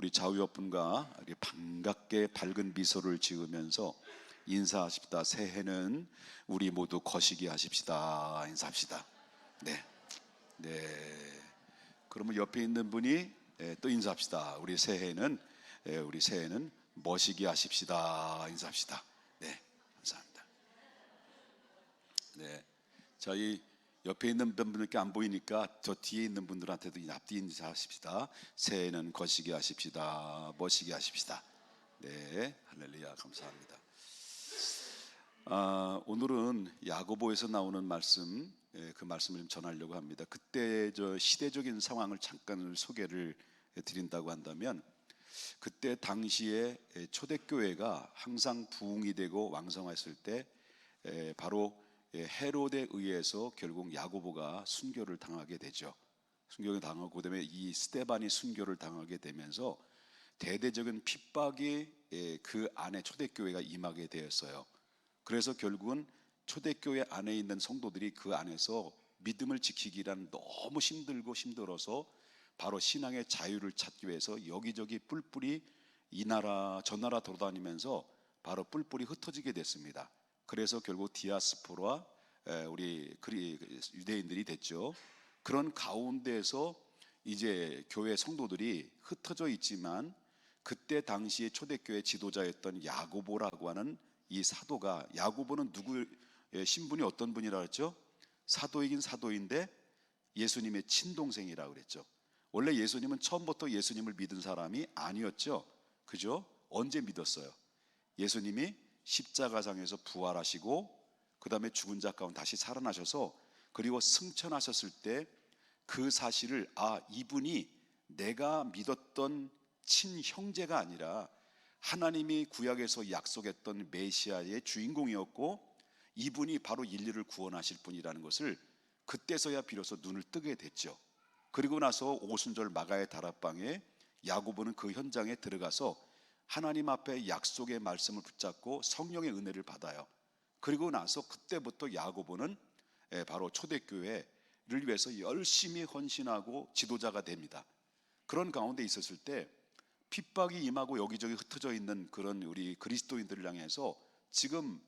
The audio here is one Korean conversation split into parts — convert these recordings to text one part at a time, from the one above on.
우리 좌우 옆분과 이렇게 반갑게 밝은 미소를 지으면서 인사하십시다. 새해는 우리 모두 거시기 하십시다. 인사합시다. 네, 네. 그러면 옆에 있는 분이 또 인사합시다. 우리 새해는 멋이기 하십시다. 인사합시다. 네, 감사합니다. 네, 저희 옆에 있는 분들께 안 보이니까 저 뒤에 있는 분들한테도 앞뒤 인사하십시다. 새해는 거시기 하십시다. 멋이기 하십시다. 네, 할렐루야, 감사합니다. 오늘은 야고보에서 나오는 말씀, 그 말씀을 좀 전하려고 합니다. 그때 저 시대적인 상황을 잠깐 소개를 드린다고 한다면, 그때 당시에 초대교회가 항상 부흥이 되고 왕성했을 때 바로 헤롯에 의해서 결국 야고보가 순교를 당하게 되죠. 순교를 당하고 그다음에 이 스데반이 순교를 당하게 되면서 대대적인 핍박이 그 안에 초대교회가 임하게 되었어요. 그래서 결국은 초대교회 안에 있는 성도들이 그 안에서 믿음을 지키기란 너무 힘들어서 바로 신앙의 자유를 찾기 위해서 여기저기 뿔뿔이 이 나라 저 나라 돌아다니면서 바로 뿔뿔이 흩어지게 됐습니다. 그래서 결국 디아스포라 우리 유대인들이 됐죠. 그런 가운데에서 이제 교회 성도들이 흩어져 있지만 그때 당시에 초대교회 지도자였던 야고보라고 하는 이 사도가, 야고보는 누구의 신분이 어떤 분이라 그랬죠? 사도이긴 사도인데 예수님의 친동생이라고 그랬죠. 원래 예수님은 처음부터 예수님을 믿은 사람이 아니었죠. 그죠? 언제 믿었어요? 예수님이 십자가상에서 부활하시고 그 다음에 죽은 자 가운데 다시 살아나셔서 그리고 승천하셨을 때 그 사실을 이분이 내가 믿었던 친형제가 아니라 하나님이 구약에서 약속했던 메시아의 주인공이었고 이분이 바로 인류를 구원하실 분이라는 것을 그때서야 비로소 눈을 뜨게 됐죠. 그리고 나서 오순절 마가의 다락방에 야고보는 그 현장에 들어가서 하나님 앞에 약속의 말씀을 붙잡고 성령의 은혜를 받아요. 그리고 나서 그때부터 야고보는 바로 초대교회를 위해서 열심히 헌신하고 지도자가 됩니다. 그런 가운데 있었을 때 핍박이 임하고 여기저기 흩어져 있는 그런 우리 그리스도인들을 향해서 지금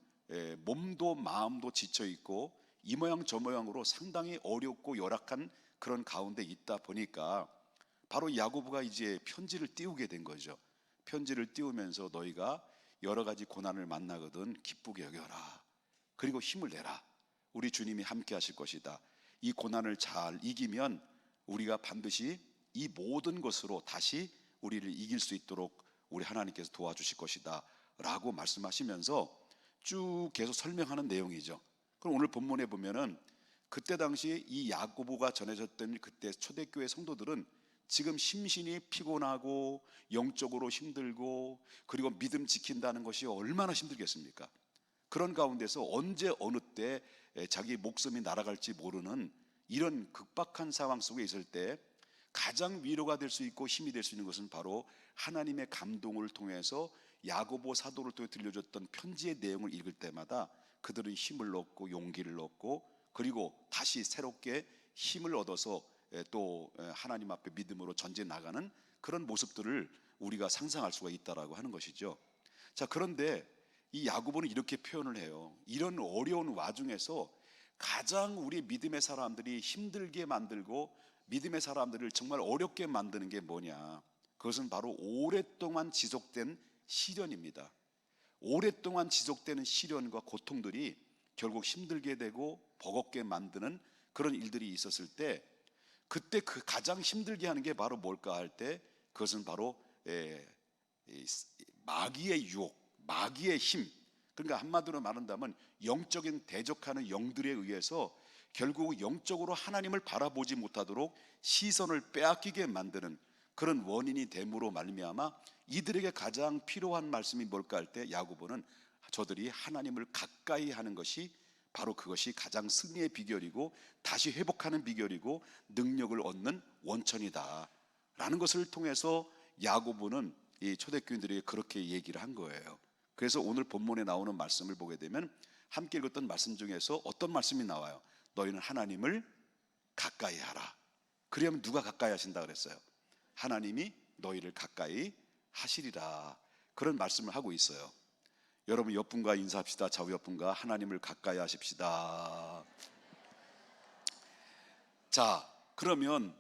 몸도 마음도 지쳐 있고 이 모양 저 모양으로 상당히 어렵고 열악한 그런 가운데 있다 보니까 바로 야고보가 이제 편지를 띄우게 된 거죠. 편지를 띄우면서 너희가 여러 가지 고난을 만나거든 기쁘게 여겨라. 그리고 힘을 내라. 우리 주님이 함께 하실 것이다. 이 고난을 잘 이기면 우리가 반드시 이 모든 것으로 다시 우리를 이길 수 있도록 우리 하나님께서 도와주실 것이다 라고 말씀하시면서 쭉 계속 설명하는 내용이죠. 그럼 오늘 본문에 보면은 그때 당시에 이 야고보가 전해졌던 그때 초대교회 성도들은 지금 심신이 피곤하고 영적으로 힘들고 그리고 믿음 지킨다는 것이 얼마나 힘들겠습니까? 그런 가운데서 언제 어느 때 자기 목숨이 날아갈지 모르는 이런 극박한 상황 속에 있을 때 가장 위로가 될 수 있고 힘이 될 수 있는 것은 바로 하나님의 감동을 통해서 야고보 사도를 통해 들려줬던 편지의 내용을 읽을 때마다 그들은 힘을 얻고 용기를 얻고 그리고 다시 새롭게 힘을 얻어서 또 하나님 앞에 믿음으로 전진해 나가는 그런 모습들을 우리가 상상할 수가 있다라고 하는 것이죠. 자, 그런데 이 야고보는 이렇게 표현을 해요. 이런 어려운 와중에서 가장 우리 믿음의 사람들이 힘들게 만들고 믿음의 사람들을 정말 어렵게 만드는 게 뭐냐? 그것은 바로 오랫동안 지속된 시련입니다. 오랫동안 지속되는 시련과 고통들이 결국 힘들게 되고 버겁게 만드는 그런 일들이 있었을 때 그때 그 가장 힘들게 하는 게 바로 뭘까 할 때 그것은 바로 마귀의 유혹, 마귀의 힘. 그러니까 한마디로 말한다면 영적인 대적하는 영들에 의해서 결국 영적으로 하나님을 바라보지 못하도록 시선을 빼앗기게 만드는 그런 원인이 됨으로 말미암아 이들에게 가장 필요한 말씀이 뭘까 할 때 야고보는 저들이 하나님을 가까이 하는 것이 바로 그것이 가장 승리의 비결이고 다시 회복하는 비결이고 능력을 얻는 원천이다 라는 것을 통해서 야고보는 이 초대교인들에게 그렇게 얘기를 한 거예요. 그래서 오늘 본문에 나오는 말씀을 보게 되면 함께 읽었던 말씀 중에서 어떤 말씀이 나와요? 너희는 하나님을 가까이 하라. 그러면 누가 가까이 하신다 그랬어요? 하나님이 너희를 가까이 하시리라. 그런 말씀을 하고 있어요. 여러분 옆분과 인사합시다. 좌우 옆분과 하나님을 가까이 하십시다. 자, 그러면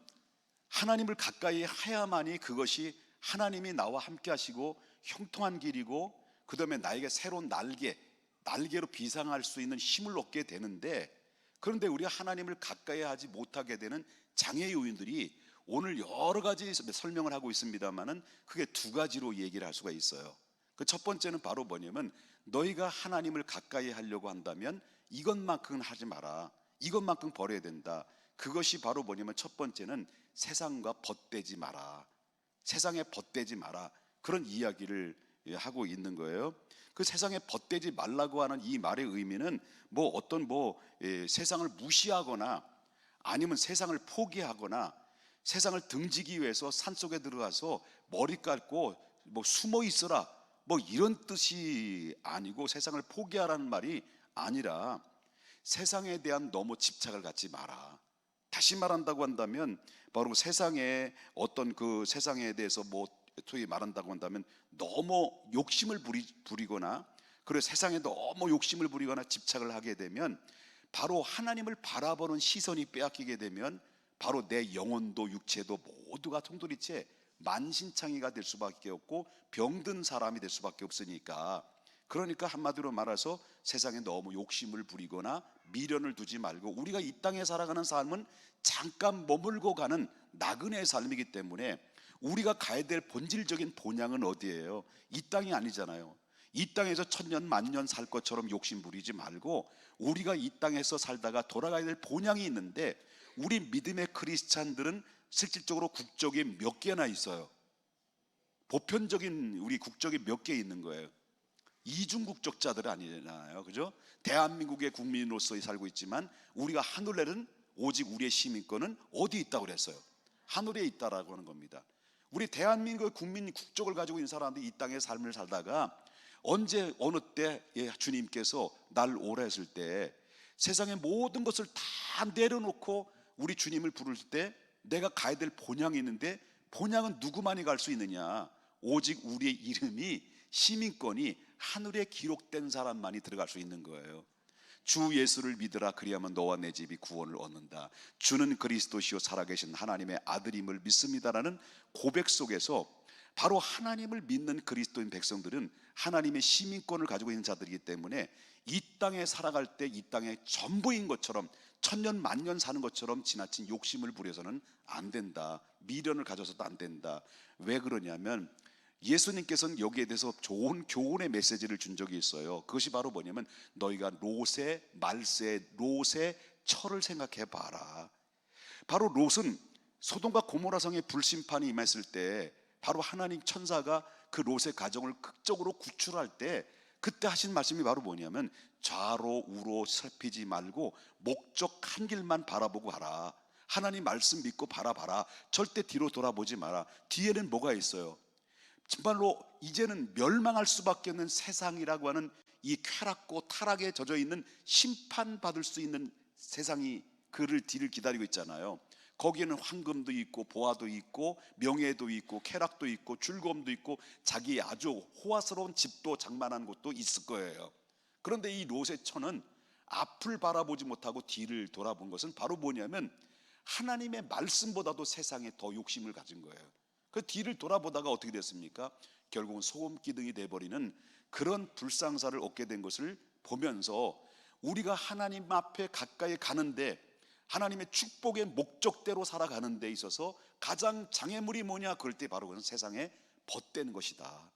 하나님을 가까이 해야만이 그것이 하나님이 나와 함께 하시고 형통한 길이고, 그 다음에 나에게 새로운 날개로 비상할 수 있는 힘을 얻게 되는데, 그런데 우리가 하나님을 가까이 하지 못하게 되는 장애 요인들이 오늘 여러 가지 설명을 하고 있습니다만은 그게 두 가지로 얘기를 할 수가 있어요. 그 첫 번째는 바로 뭐냐면, 너희가 하나님을 가까이 하려고 한다면 이것만큼은 하지 마라, 이것만큼 버려야 된다. 그것이 바로 뭐냐면, 첫 번째는 세상과 벗대지 마라, 세상에 벗대지 마라, 그런 이야기를 하고 있는 거예요. 그 세상에 벗대지 말라고 하는 이 말의 의미는 세상을 무시하거나 아니면 세상을 포기하거나 세상을 등지기 위해서 산속에 들어가서 머리 깔고 숨어 있어라 이런 뜻이 아니고, 세상을 포기하라는 말이 아니라 세상에 대한 너무 집착을 갖지 마라. 다시 말한다고 한다면 바로 세상에 그 세상에 대해서 소위 말한다고 한다면 너무 욕심을 부리거나, 그리고 세상에 너무 욕심을 부리거나 집착을 하게 되면 바로 하나님을 바라보는 시선이 빼앗기게 되면 바로 내 영혼도 육체도 모두가 통돌이체 만신창이가 될 수밖에 없고 병든 사람이 될 수밖에 없으니까, 그러니까 한마디로 말해서 세상에 너무 욕심을 부리거나 미련을 두지 말고, 우리가 이 땅에 살아가는 삶은 잠깐 머물고 가는 나그네의 삶이기 때문에 우리가 가야 될 본질적인 본향은 어디예요? 이 땅이 아니잖아요. 이 땅에서 천년 만년 살 것처럼 욕심 부리지 말고 우리가 이 땅에서 살다가 돌아가야 될 본향이 있는데, 우리 믿음의 크리스찬들은 실질적으로 국적이 몇 개나 있어요. 보편적인 우리 국적이 몇 개 있는 거예요. 이중국적자들 아니잖아요, 그죠? 대한민국의 국민으로서 살고 있지만 우리가 하늘에는 오직 우리의 시민권은 어디 있다고 그랬어요? 하늘에 있다라고 하는 겁니다. 우리 대한민국의 국민 국적을 가지고 있는 사람들이 이 땅의 삶을 살다가 언제 어느 때 주님께서 날 오라 했을 때 세상의 모든 것을 다 내려놓고 우리 주님을 부를 때 내가 가야 될 본향이 있는데, 본향은 누구만이 갈 수 있느냐? 오직 우리의 이름이 시민권이 하늘에 기록된 사람만이 들어갈 수 있는 거예요. 주 예수를 믿으라, 그리하면 너와 내 집이 구원을 얻는다. 주는 그리스도시요 살아계신 하나님의 아들임을 믿습니다라는 고백 속에서 바로 하나님을 믿는 그리스도인 백성들은 하나님의 시민권을 가지고 있는 자들이기 때문에 이 땅에 살아갈 때 이 땅의 전부인 것처럼 천년 만년 사는 것처럼 지나친 욕심을 부려서는 안 된다. 미련을 가져서도 안 된다. 왜 그러냐면 예수님께서는 여기에 대해서 좋은 교훈의 메시지를 준 적이 있어요. 그것이 바로 뭐냐면, 너희가 롯의 말세, 롯의 철을 생각해 봐라. 바로 롯은 소돔과 고모라 성의 불심판이 임했을 때 바로 하나님 천사가 그 롯의 가정을 극적으로 구출할 때 그때 하신 말씀이 바로 뭐냐면, 좌로 우로 살피지 말고 목적 한 길만 바라보고 가라. 하나님 말씀 믿고 바라봐라. 절대 뒤로 돌아보지 마라. 뒤에는 뭐가 있어요? 정말로 이제는 멸망할 수밖에 없는 세상이라고 하는 이 쾌락고 타락에 젖어 있는 심판받을 수 있는 세상이 그를 뒤를 기다리고 있잖아요. 거기에는 황금도 있고 보화도 있고 명예도 있고 쾌락도 있고 즐거움도 있고 자기의 아주 호화스러운 집도 장만한 곳도 있을 거예요. 그런데 이 롯의 처는 앞을 바라보지 못하고 뒤를 돌아본 것은 바로 뭐냐면, 하나님의 말씀보다도 세상에 더 욕심을 가진 거예요. 그 뒤를 돌아보다가 어떻게 됐습니까? 결국은 소금기둥이 돼버리는 그런 불상사를 얻게 된 것을 보면서, 우리가 하나님 앞에 가까이 가는데 하나님의 축복의 목적대로 살아가는 데 있어서 가장 장애물이 뭐냐? 그럴 때 바로 그것은 세상에 벗대는 것이다.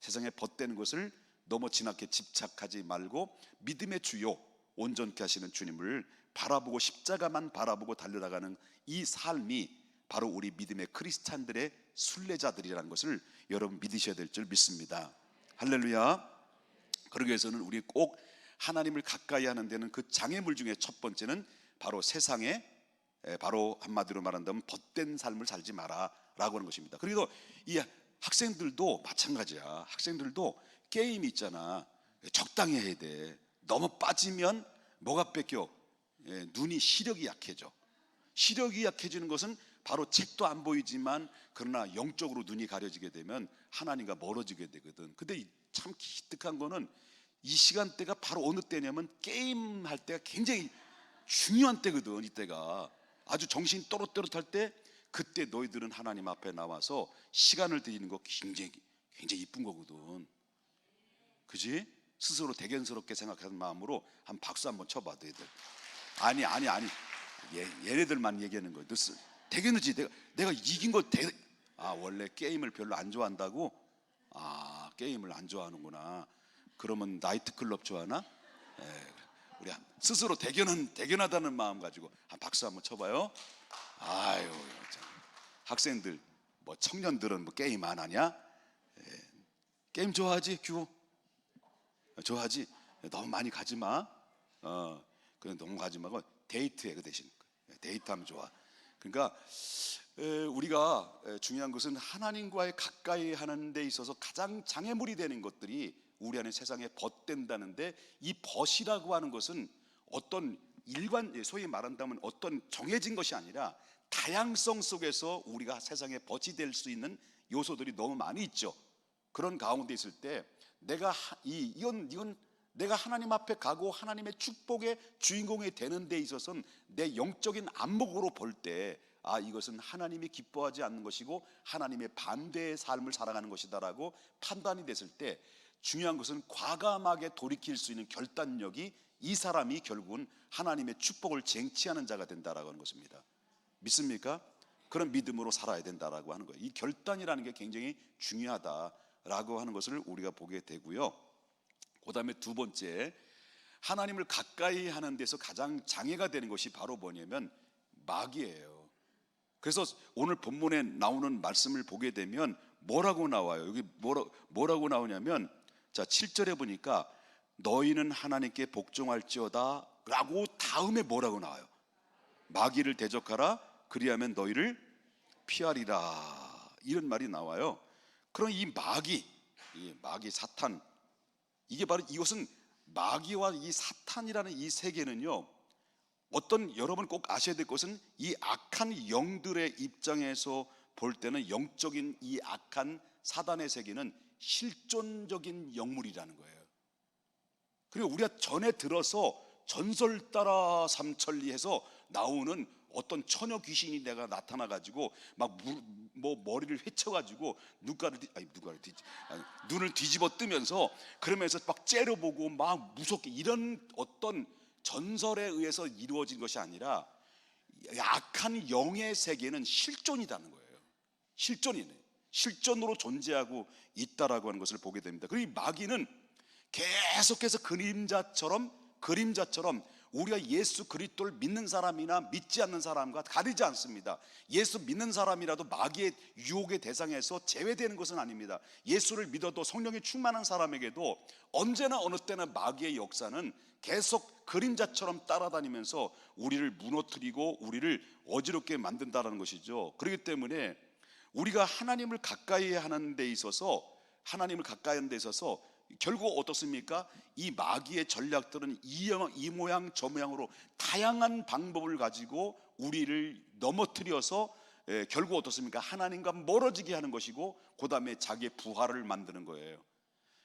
세상에 벗대는 것을 너무 지나게 집착하지 말고 믿음의 주요 온전케 하시는 주님을 바라보고 십자가만 바라보고 달려나가는 이 삶이 바로 우리 믿음의 크리스찬들의 순례자들이라는 것을 여러분 믿으셔야 될 줄 믿습니다. 할렐루야. 그러기 위해서는 우리 꼭 하나님을 가까이 하는 데는 그 장애물 중에 첫 번째는 바로 세상에, 바로 한마디로 말한다면 벗된 삶을 살지 마라 라고 하는 것입니다. 그리고 이 학생들도 마찬가지야. 학생들도 게임이 있잖아. 적당히 해야 돼. 너무 빠지면 뭐가 뺏겨? 눈이 시력이 약해져. 시력이 약해지는 것은 바로 책도 안 보이지만 그러나 영적으로 눈이 가려지게 되면 하나님과 멀어지게 되거든. 근데 참 기특한 거는 이 시간대가 바로 어느 때냐면 게임할 때가 굉장히 중요한 때거든. 이때가 아주 정신이 또렷또렷할 때, 그때 너희들은 하나님 앞에 나와서 시간을 드리는 거 굉장히 이쁜 거거든. 그지? 스스로 대견스럽게 생각하는 마음으로 한 박수 한번 쳐봐 너희들. 아니 얘네들만 얘기하는 거야. 대견이지. 내가 이긴 거 원래 게임을 별로 안 좋아한다고? 게임을 안 좋아하는구나. 그러면 나이트클럽 좋아하나? 우리 스스로 대견하다는 마음 가지고 한 박수 한번 쳐봐요. 아유, 참. 학생들, 뭐 청년들은 뭐 게임 안 하냐? 게임 좋아하지, 규호? 좋아하지? 너무 많이 가지 마. 그냥 너무 가지 말고 데이트해. 그 대신 데이트하면 좋아. 그러니까 우리가 중요한 것은 하나님과의 가까이 하는 데 있어서 가장 장애물이 되는 것들이 우리 안에 세상에 벗된다는데, 이 벗이라고 하는 것은 어떤 소위 말한다면 어떤 정해진 것이 아니라 다양성 속에서 우리가 세상에 벗이 될 수 있는 요소들이 너무 많이 있죠. 그런 가운데 있을 때 이건 내가 하나님 앞에 가고 하나님의 축복의 주인공이 되는 데 있어서는 내 영적인 안목으로 볼 때 이것은 하나님이 기뻐하지 않는 것이고 하나님의 반대의 삶을 살아가는 것이다라고 판단이 됐을 때, 중요한 것은 과감하게 돌이킬 수 있는 결단력이, 이 사람이 결국은 하나님의 축복을 쟁취하는 자가 된다라고 하는 것입니다. 믿습니까? 그런 믿음으로 살아야 된다라고 하는 거예요. 이 결단이라는 게 굉장히 중요하다라고 하는 것을 우리가 보게 되고요. 그 다음에 두 번째, 하나님을 가까이 하는 데서 가장 장애가 되는 것이 바로 뭐냐면 마귀예요. 그래서 오늘 본문에 나오는 말씀을 보게 되면 뭐라고 나와요? 여기 뭐라고 나오냐면, 자 7절에 보니까 너희는 하나님께 복종할지어다 라고 다음에 뭐라고 나와요? 마귀를 대적하라, 그리하면 너희를 피하리라, 이런 말이 나와요. 그럼 이 마귀 사탄, 이게 바로 이것은 마귀와 이 사탄이라는 이 세계는요, 여러분 꼭 아셔야 될 것은 이 악한 영들의 입장에서 볼 때는 영적인 이 악한 사단의 세계는 실존적인 영물이라는 거예요. 그리고 우리가 전에 들어서 전설 따라 삼천리해서 나오는 어떤 처녀 귀신이 내가 나타나 가지고 막 머리를 회쳐 가지고 눈을 뒤집어 뜨면서 그러면서 막 째려보고 막 무섭게, 이런 어떤 전설에 의해서 이루어진 것이 아니라 악한 영의 세계는 실존이라는 거예요. 실존으로 존재하고 있다라고 하는 것을 보게 됩니다. 그리고 이 마귀는 계속해서 그림자처럼 우리가 예수 그리스도를 믿는 사람이나 믿지 않는 사람과 가리지 않습니다. 예수 믿는 사람이라도 마귀의 유혹의 대상에서 제외되는 것은 아닙니다. 예수를 믿어도 성령이 충만한 사람에게도 언제나 어느 때나 마귀의 역사는 계속 그림자처럼 따라다니면서 우리를 무너뜨리고 우리를 어지럽게 만든다는 것이죠. 그렇기 때문에 우리가 하나님을 가까이 하는 데 있어서 결국 어떻습니까? 이 마귀의 전략들은 이 모양 저 모양으로 다양한 방법을 가지고 우리를 넘어뜨려서 결국 어떻습니까? 하나님과 멀어지게 하는 것이고, 그 다음에 자기의 부활을 만드는 거예요.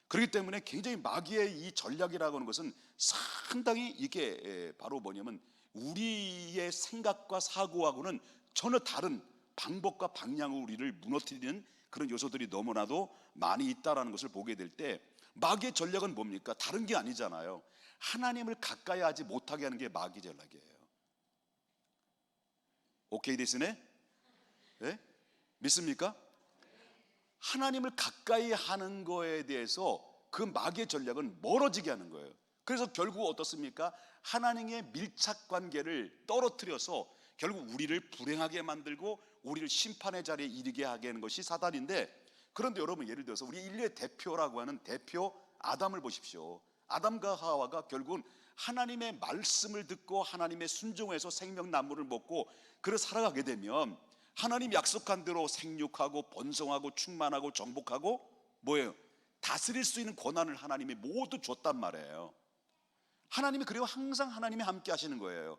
그렇기 때문에 굉장히 마귀의 이 전략이라고 하는 것은 상당히 이게 바로 뭐냐면 우리의 생각과 사고하고는 전혀 다른 방법과 방향으로 우리를 무너뜨리는 그런 요소들이 너무나도 많이 있다는 것을 보게 될 때, 마귀의 전략은 뭡니까? 다른 게 아니잖아요. 하나님을 가까이 하지 못하게 하는 게 마귀 전략이에요. 오케이 됐으네? 네? 믿습니까? 하나님을 가까이 하는 거에 대해서 그 마귀의 전략은 멀어지게 하는 거예요. 그래서 결국 어떻습니까? 하나님의 밀착 관계를 떨어뜨려서 결국 우리를 불행하게 만들고 우리를 심판의 자리에 이르게 하게 하는 것이 사단인데, 그런데 여러분 예를 들어서 우리 인류의 대표라고 하는 대표 아담을 보십시오. 아담과 하와가 결국은 하나님의 말씀을 듣고 하나님의 순종해서 생명나무를 먹고 그래 살아가게 되면 하나님 약속한 대로 생육하고 번성하고 충만하고 정복하고 뭐예요? 다스릴 수 있는 권한을 하나님이 모두 줬단 말이에요. 하나님이 그리고 항상 하나님이 함께 하시는 거예요.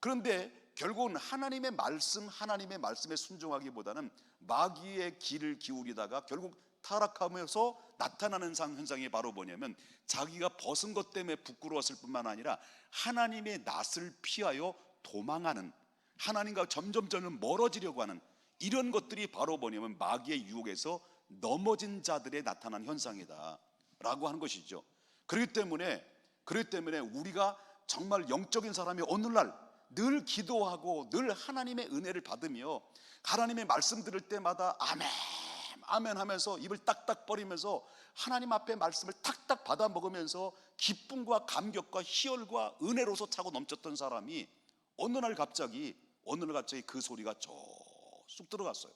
그런데 결국은 하나님의 말씀에 순종하기보다는 마귀의 귀를 기울이다가 결국 타락하면서 나타나는 현상이 바로 뭐냐면, 자기가 벗은 것 때문에 부끄러웠을 뿐만 아니라 하나님의 낯을 피하여 도망하는, 하나님과 점점 멀어지려고 하는 이런 것들이 바로 뭐냐면 마귀의 유혹에서 넘어진 자들의 나타난 현상이다 라고 하는 것이죠. 그렇기 때문에 우리가 정말 영적인 사람이 오늘날 늘 기도하고 늘 하나님의 은혜를 받으며 하나님의 말씀 들을 때마다 아멘 아멘 하면서 입을 딱딱 버리면서 하나님 앞에 말씀을 탁탁 받아 먹으면서 기쁨과 감격과 희열과 은혜로서 차고 넘쳤던 사람이 어느 날 갑자기 그 소리가 쑥 들어갔어요.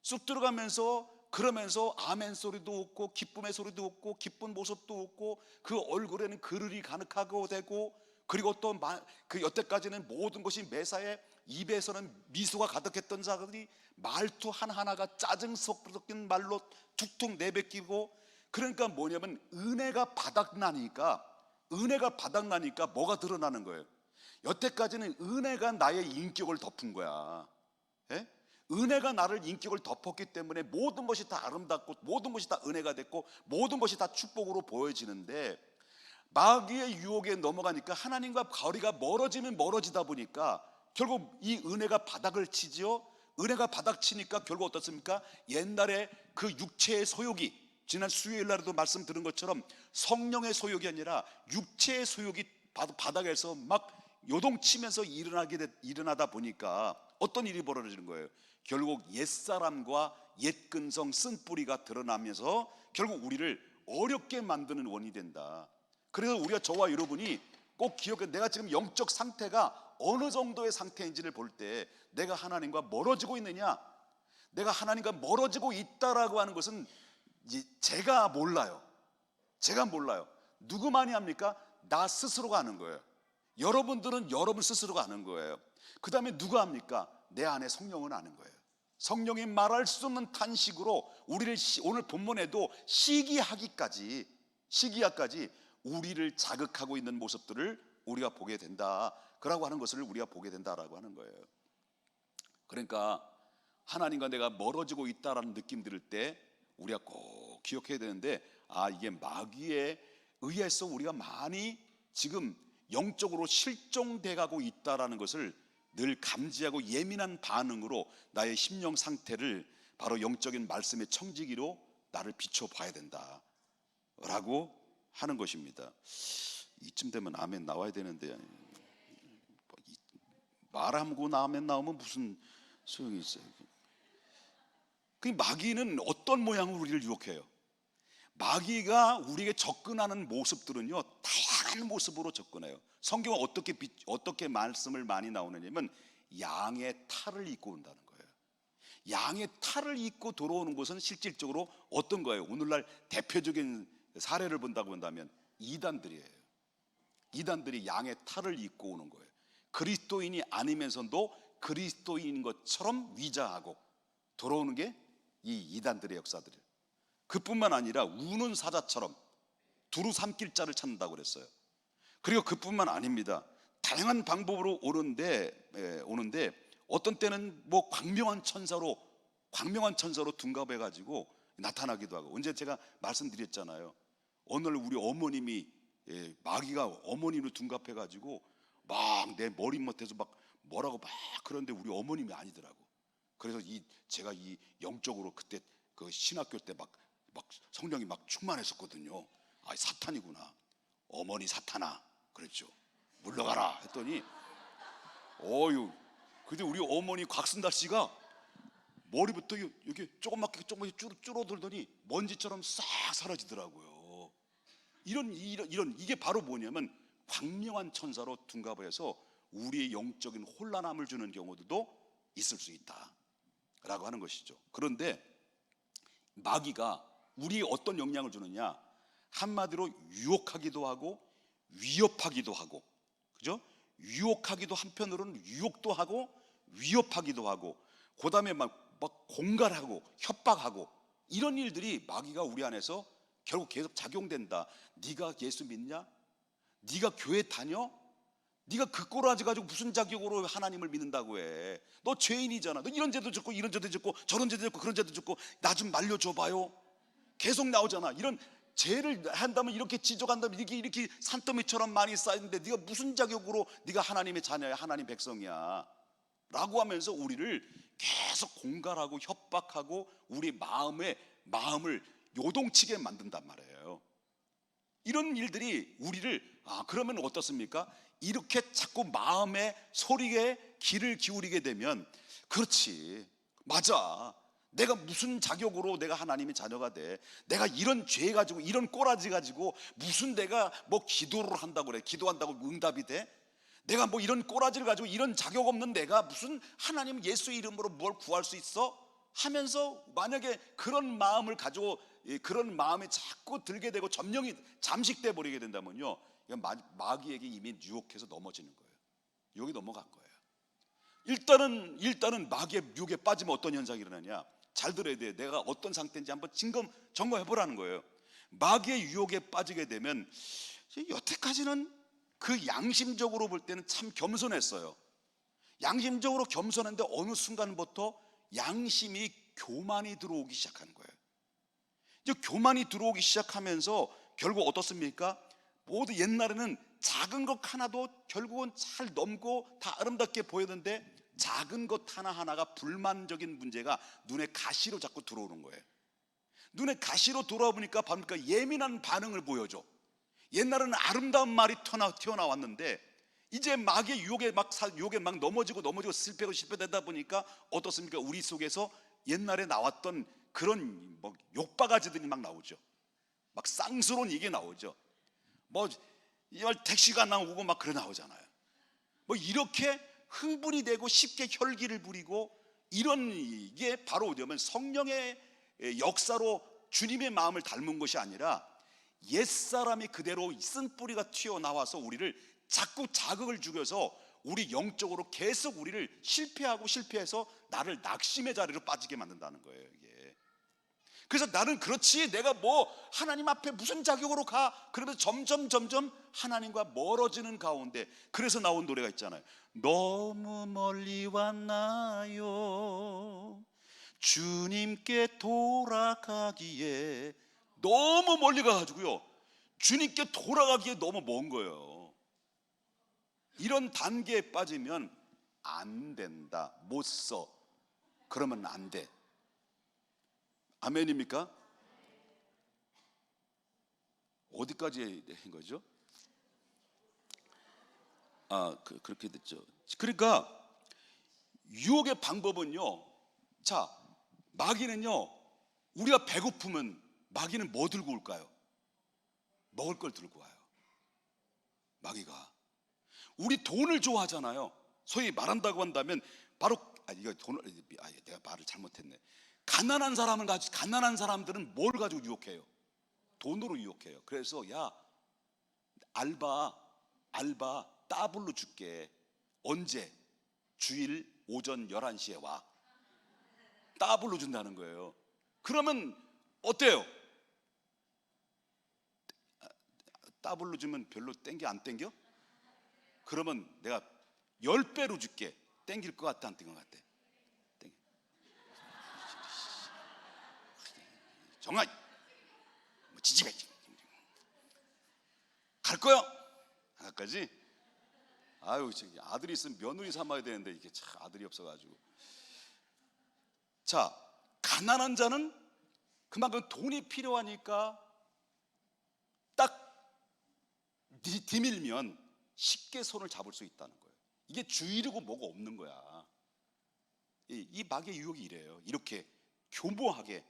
쑥 들어가면서 그러면서 아멘 소리도 없고 기쁨의 소리도 없고 기쁜 모습도 없고 그 얼굴에는 그르리 가득하고 되고, 그리고 또 그 여태까지는 모든 것이 매사에 입에서는 미소가 가득했던 자들이 말투 하나하나가 짜증 섞인 말로 툭툭 내뱉기고, 그러니까 뭐냐면 은혜가 바닥나니까 뭐가 드러나는 거예요. 여태까지는 은혜가 나의 인격을 덮은 거야. 예? 은혜가 나를 인격을 덮었기 때문에 모든 것이 다 아름답고 모든 것이 다 은혜가 됐고 모든 것이 다 축복으로 보여지는데, 마귀의 유혹에 넘어가니까 하나님과 거리가 멀어지다 보니까 결국 이 은혜가 바닥을 치지요. 은혜가 바닥 치니까 결국 어떻습니까? 옛날에 그 육체의 소욕이, 지난 수요일 날에도 말씀 들은 것처럼 성령의 소욕이 아니라 육체의 소욕이 바닥에서 막 요동치면서 일어나다 보니까 어떤 일이 벌어지는 거예요? 결국 옛사람과 옛 근성 쓴뿌리가 드러나면서 결국 우리를 어렵게 만드는 원인이 된다. 그래서 우리가, 저와 여러분이 꼭 기억해, 내가 지금 영적 상태가 어느 정도의 상태인지를 볼 때 내가 하나님과 멀어지고 있느냐, 내가 하나님과 멀어지고 있다라고 하는 것은 제가 몰라요. 누구만이 합니까? 나 스스로가 아는 거예요. 여러분들은 여러분 스스로가 아는 거예요. 그 다음에 누가 합니까? 내 안에 성령은 아는 거예요. 성령이 말할 수 없는 탄식으로 우리를, 오늘 본문에도 시기하까지 우리를 자극하고 있는 모습들을 우리가 보게 된다, 그라고 하는 것을 우리가 보게 된다라고 하는 거예요. 그러니까 하나님과 내가 멀어지고 있다라는 느낌 들을 때 우리가 꼭 기억해야 되는데, 이게 마귀에 의해서 우리가 많이 지금 영적으로 실종돼 가고 있다라는 것을 늘 감지하고 예민한 반응으로 나의 심령 상태를 바로 영적인 말씀의 청지기로 나를 비춰봐야 된다 라고 하는 것입니다. 이쯤 되면 아멘 나와야 되는데, 말하고 아멘 나오면 무슨 소용이 있어요? 그 마귀는 어떤 모양으로 우리를 유혹해요? 마귀가 우리에게 접근하는 모습들은요, 다양한 모습으로 접근해요. 성경은 어떻게 말씀을 많이 나오느냐면 양의 탈을 입고 온다는 거예요. 양의 탈을 입고 들어오는 것은 실질적으로 어떤 거예요? 오늘날 대표적인 사례를 본다고 한다면 이단들이에요. 이단들이 양의 탈을 입고 오는 거예요. 그리스도인이 아니면서도 그리스도인인 것처럼 위장하고 들어오는 게 이 이단들의 역사들이에요. 그뿐만 아니라 우는 사자처럼 두루 삼킬 자를 찾는다고 그랬어요. 그리고 그뿐만 아닙니다. 다양한 방법으로 오는데 어떤 때는 뭐 광명한 천사로 둔갑해 가지고 나타나기도 하고, 언제 제가 말씀드렸잖아요. 오늘 우리 어머님이 마귀가 어머님을 둔갑해 가지고 막 내 머리맡에서 막 뭐라고 막 그런데 우리 어머님이 아니더라고. 그래서 제가 영적으로 그때 그 신학교 때 막 성령이 막 충만했었거든요. 사탄이구나, 어머니 사탄아 그랬죠. 물러가라 했더니 근데 우리 어머니 곽순달 씨가 머리부터 이렇게 조그맣게 줄어들더니 먼지처럼 싹 사라지더라고요. 이게 바로 뭐냐면 광명한 천사로 둔갑해서 우리의 영적인 혼란함을 주는 경우도 있을 수 있다라고 하는 것이죠. 그런데 마귀가 우리에 어떤 영향을 주느냐? 한마디로 유혹하기도 하고 위협하기도 하고, 그죠? 유혹하기도, 한편으로는 유혹도 하고 위협하기도 하고, 그 다음에 막 공갈하고 협박하고, 이런 일들이 마귀가 우리 안에서 결국 계속 작용된다. 네가 예수 믿냐? 네가 교회 다녀? 네가 그 꼬라지 가지고 무슨 자격으로 하나님을 믿는다고 해? 너 죄인이잖아. 너 이런 죄도 짓고 이런 죄도 짓고 저런 죄도 짓고 그런 죄도 짓고 나 좀 말려줘 봐요. 계속 나오잖아. 이런 죄를 한다면 이렇게 지적한다면 이렇게 산더미처럼 많이 쌓이는데 네가 무슨 자격으로 네가 하나님의 자녀야, 하나님 백성이야 라고 하면서 우리를 계속 공갈하고 협박하고 우리 마음을 요동치게 만든단 말이에요. 이런 일들이 우리를 그러면 어떻습니까? 이렇게 자꾸 마음의 소리에 귀를 기울이게 되면 그렇지, 맞아, 내가 무슨 자격으로 내가 하나님의 자녀가 돼? 내가 이런 죄 가지고 이런 꼬라지 가지고 무슨 내가 뭐 기도를 한다고 그래? 기도한다고 응답이 돼? 내가 뭐 이런 꼬라지를 가지고 이런 자격 없는 내가 무슨 하나님 예수 이름으로 뭘 구할 수 있어? 하면서 만약에 그런 마음을 가지고 그런 마음에 자꾸 들게 되고 점령이 잠식돼 버리게 된다면요, 마귀에게 이미 유혹해서 넘어지는 거예요. 유혹이 넘어간 거예요. 일단은 마귀의 유혹에 빠지면 어떤 현상이 일어나냐? 잘 들어야 돼. 내가 어떤 상태인지 한번 점검해 보라는 거예요. 마귀의 유혹에 빠지게 되면 여태까지는 그 양심적으로 볼 때는 참 겸손했어요. 양심적으로 겸손했는데 어느 순간부터 양심이 교만이 들어오기 시작하는 거예요. 이제 교만이 들어오기 시작하면서 결국 어떻습니까? 모두 옛날에는 작은 것 하나도 결국은 잘 넘고 다 아름답게 보였는데 작은 것 하나하나가 불만적인 문제가 눈에 가시로 자꾸 들어오는 거예요. 눈에 가시로 들어오니까 예민한 반응을 보여줘. 옛날에는 아름다운 말이 튀어나왔는데 이제 마귀의 유혹에 막 넘어지고 실패되다 보니까 어떻습니까? 우리 속에서 옛날에 나왔던 그런 욕바가지들이 막 나오죠. 막 쌍스러운 얘기 나오죠. 택시가 나오고 막 그래 나오잖아요. 이렇게 흥분이 되고 쉽게 혈기를 부리고 이런 게 바로 뭐냐면 성령의 역사로 주님의 마음을 닮은 것이 아니라 옛사람이 그대로 쓴뿌리가 튀어나와서 우리를 자꾸 자극을 주겨서 우리 영적으로 계속 우리를 실패해서 나를 낙심의 자리로 빠지게 만든다는 거예요, 이게. 그래서 나는 그렇지, 내가 하나님 앞에 무슨 자격으로 가? 그러면서 점점 하나님과 멀어지는 가운데, 그래서 나온 노래가 있잖아요. 너무 멀리 왔나요? 주님께 돌아가기에. 너무 멀리 가가지고요, 주님께 돌아가기에 너무 먼 거예요. 이런 단계에 빠지면 안 된다. 못 써. 그러면 안 돼. 아멘입니까? 어디까지 한 거죠? 그렇게 됐죠. 그러니까 유혹의 방법은요, 자, 마귀는요, 우리가 배고프면 마귀는 뭐 들고 올까요? 먹을 걸 들고 와요. 마귀가 우리 돈을 좋아하잖아요. 소위 말한다고 한다면 바로 내가 말을 잘못했네. 가난한 사람들은 뭘 가지고 유혹해요? 돈으로 유혹해요. 그래서 알바 더블로 줄게. 언제? 주일 오전 11시에 와. 더블로 준다는 거예요. 그러면 어때요? 더블로 주면 별로 안 땡겨? 그러면 내가 10배로 줄게. 땡길 것 같아, 안 땡길 것 같아? 정말 지지배 갈 거야? 안 갈까지? 아들이 있으면 며느리 삼아야 되는데 이게 참 아들이 없어가지고. 자, 가난한 자는 그만큼 돈이 필요하니까 딱 디밀면 쉽게 손을 잡을 수 있다는 거예요. 이게 주의르고 뭐가 없는 거야. 이 마귀의 유혹이 이래요. 이렇게 교묘하게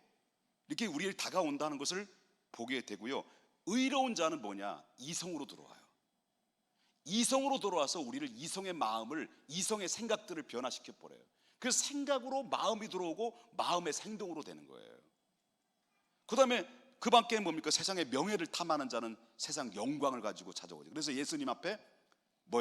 이렇게 우리를 다가온다는 것을 보게 되고요. 의로운 자는 뭐냐? 이성으로 들어와요. 이성으로 들어와서 우리를 이성의 마음을, 이성의 생각들을 변화시켜 버려요. 그래서 생각으로 마음이 들어오고 마음의 행동으로 되는 거예요. 그 다음에 그 밖에 뭡니까? 세상의 명예를 탐하는 자는 세상 영광을 가지고 찾아오죠. 그래서 예수님 앞에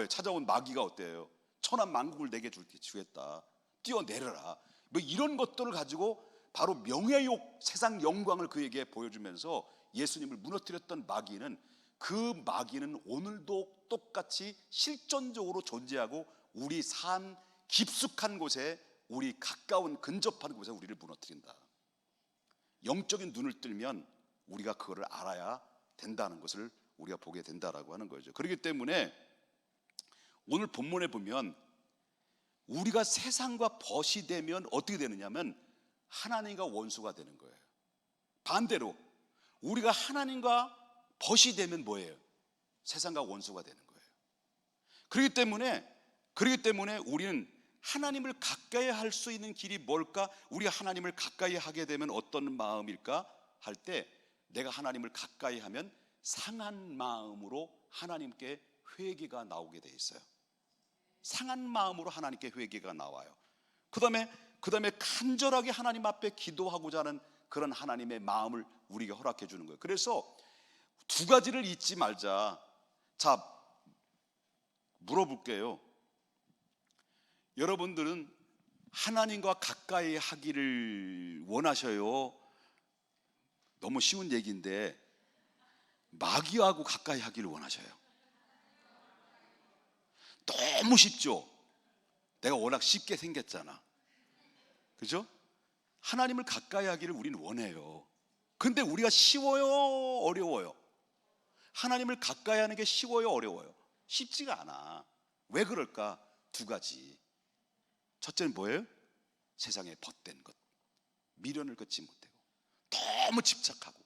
찾아온 마귀가 어때요? 천한 만국을 내게 주겠다. 뛰어내려라. 이런 것들을 가지고 바로 명예욕, 세상 영광을 그에게 보여주면서 예수님을 무너뜨렸던 마귀는 그 마귀는 오늘도 똑같이 실존적으로 존재하고 우리 삶 깊숙한 곳에, 우리 가까운 근접한 곳에 우리를 무너뜨린다. 영적인 눈을 뜨면 우리가 그거를 알아야 된다는 것을 우리가 보게 된다라고 하는 거죠. 그렇기 때문에 오늘 본문에 보면 우리가 세상과 벗이 되면 어떻게 되느냐면 하나님과 원수가 되는 거예요. 반대로 우리가 하나님과 벗이 되면 뭐예요? 세상과 원수가 되는 거예요. 그렇기 때문에 우리는 하나님을 가까이 할 수 있는 길이 뭘까? 우리가 하나님을 가까이 하게 되면 어떤 마음일까? 할 때 내가 하나님을 가까이 하면 상한 마음으로 하나님께 회개가 나오게 돼 있어요. 상한 마음으로 하나님께 회개가 나와요. 그 다음에 간절하게 하나님 앞에 기도하고자 하는 그런 하나님의 마음을 우리에게 허락해 주는 거예요. 그래서 두 가지를 잊지 말자. 자, 물어볼게요. 여러분들은 하나님과 가까이 하기를 원하셔요? 너무 쉬운 얘기인데 마귀하고 가까이 하기를 원하셔요? 너무 쉽죠? 내가 워낙 쉽게 생겼잖아. 그죠? 하나님을 가까이 하기를 우리는 원해요. 근데 우리가 쉬워요? 어려워요? 하나님을 가까이 하는 게 쉬워요? 어려워요? 쉽지가 않아. 왜 그럴까? 두 가지. 첫째는 뭐예요? 세상에 벗된 것, 미련을 걷지 못하고 너무 집착하고,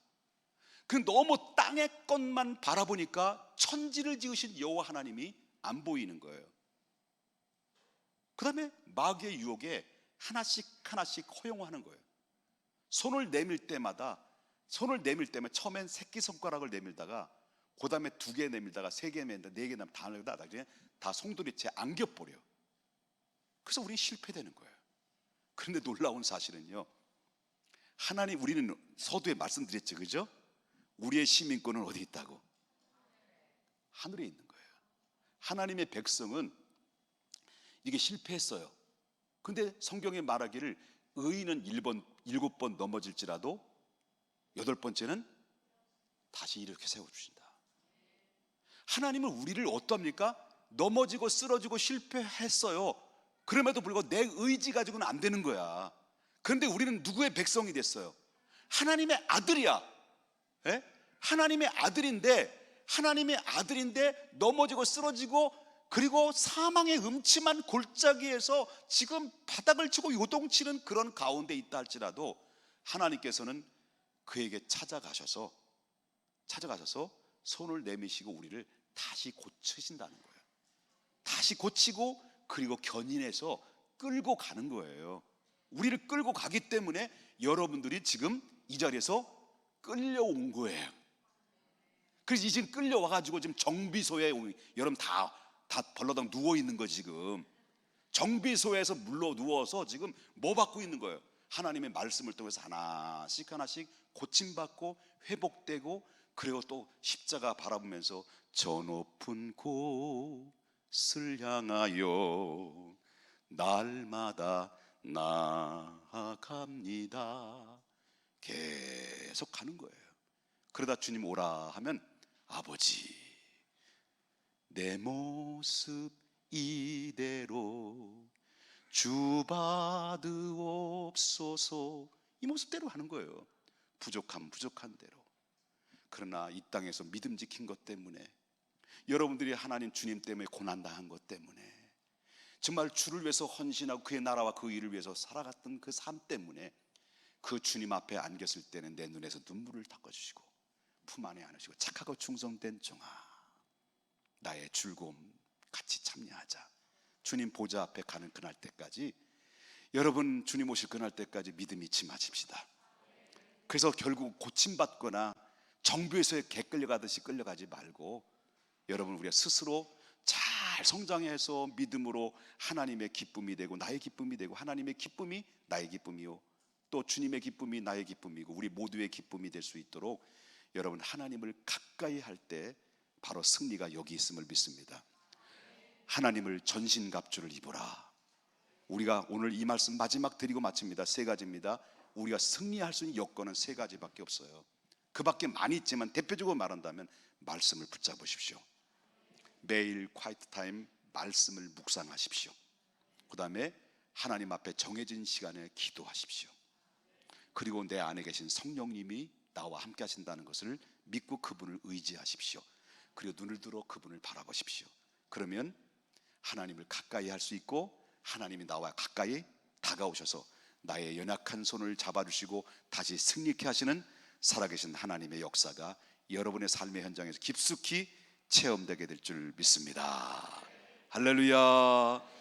그 너무 땅의 것만 바라보니까 천지를 지으신 여호와 하나님이 안 보이는 거예요. 그 다음에 마귀의 유혹에 하나씩 허용하는 거예요. 손을 내밀 때마다 처음엔 새끼손가락을 내밀다가 그 다음에 2개 내밀다가 3개 내밀다가 4개 내밀다가 다 내밀다가 다 송두리째 안겨버려. 그래서 우리는 실패되는 거예요. 그런데 놀라운 사실은요, 하나님, 우리는 서두에 말씀드렸죠, 그죠? 우리의 시민권은 어디 있다고? 하늘에 있는 거예요. 하나님의 백성은 이게 실패했어요. 근데 성경에 말하기를 의인은 7번 넘어질지라도 8번째는 다시 일으켜 세워주신다. 하나님은 우리를 어떠합니까? 넘어지고 쓰러지고 실패했어요. 그럼에도 불구하고 내 의지 가지고는 안 되는 거야. 그런데 우리는 누구의 백성이 됐어요? 하나님의 아들이야. 예? 하나님의 아들인데 넘어지고 쓰러지고 그리고 사망의 음침한 골짜기에서 지금 바닥을 치고 요동치는 그런 가운데 있다 할지라도 하나님께서는 그에게 찾아가셔서 손을 내미시고 우리를 다시 고치신다는 거예요. 다시 고치고 그리고 견인해서 끌고 가는 거예요. 우리를 끌고 가기 때문에 여러분들이 지금 이 자리에서 끌려온 거예요. 그래서 지금 끌려와가지고 지금 정비소에 여러분 다 벌러덩 누워 있는 거. 지금 정비소에서 물러 누워서 지금 뭐 받고 있는 거예요? 하나님의 말씀을 통해서 하나씩 고침받고 회복되고, 그리고 또 십자가 바라보면서 저 높은 곳을 향하여 날마다 나아갑니다. 계속 가는 거예요. 그러다 주님 오라 하면 아버지, 내 모습 이대로 주받으옵소서. 이 모습대로 하는 거예요. 부족한 대로. 그러나 이 땅에서 믿음 지킨 것 때문에, 여러분들이 하나님 주님 때문에 고난당한 것 때문에, 정말 주를 위해서 헌신하고 그의 나라와 그 일을 위해서 살아갔던 그 삶 때문에 그 주님 앞에 안겼을 때는 내 눈에서 눈물을 닦아주시고 품 안에 안으시고 착하고 충성된 종아, 나의 즐거움 같이 참여하자. 주님 보좌 앞에 가는 그날 때까지, 여러분 주님 오실 그날 때까지 믿음 잊지 마십시다. 그래서 결국 고침받거나 정부에서 개 끌려가듯이 끌려가지 말고, 여러분 우리가 스스로 잘 성장해서 믿음으로 하나님의 기쁨이 되고 나의 기쁨이 되고, 하나님의 기쁨이 나의 기쁨이요 또 주님의 기쁨이 나의 기쁨이고 우리 모두의 기쁨이 될 수 있도록, 여러분 하나님을 가까이 할 때 바로 승리가 여기 있음을 믿습니다. 하나님을 전신갑주를 입어라. 우리가 오늘 이 말씀 마지막 드리고 마칩니다. 3가지입니다. 우리가 승리할 수 있는 여건은 3가지밖에 없어요. 그 밖에 많이 있지만 대표적으로 말한다면 말씀을 붙잡으십시오. 매일 quiet 타임 말씀을 묵상하십시오. 그 다음에 하나님 앞에 정해진 시간에 기도하십시오. 그리고 내 안에 계신 성령님이 나와 함께 하신다는 것을 믿고 그분을 의지하십시오. 그리고 눈을 들어 그분을 바라보십시오. 그러면 하나님을 가까이 할 수 있고 하나님이 나와 가까이 다가오셔서 나의 연약한 손을 잡아주시고 다시 승리케 하시는 살아계신 하나님의 역사가 여러분의 삶의 현장에서 깊숙이 체험되게 될 줄 믿습니다. 할렐루야.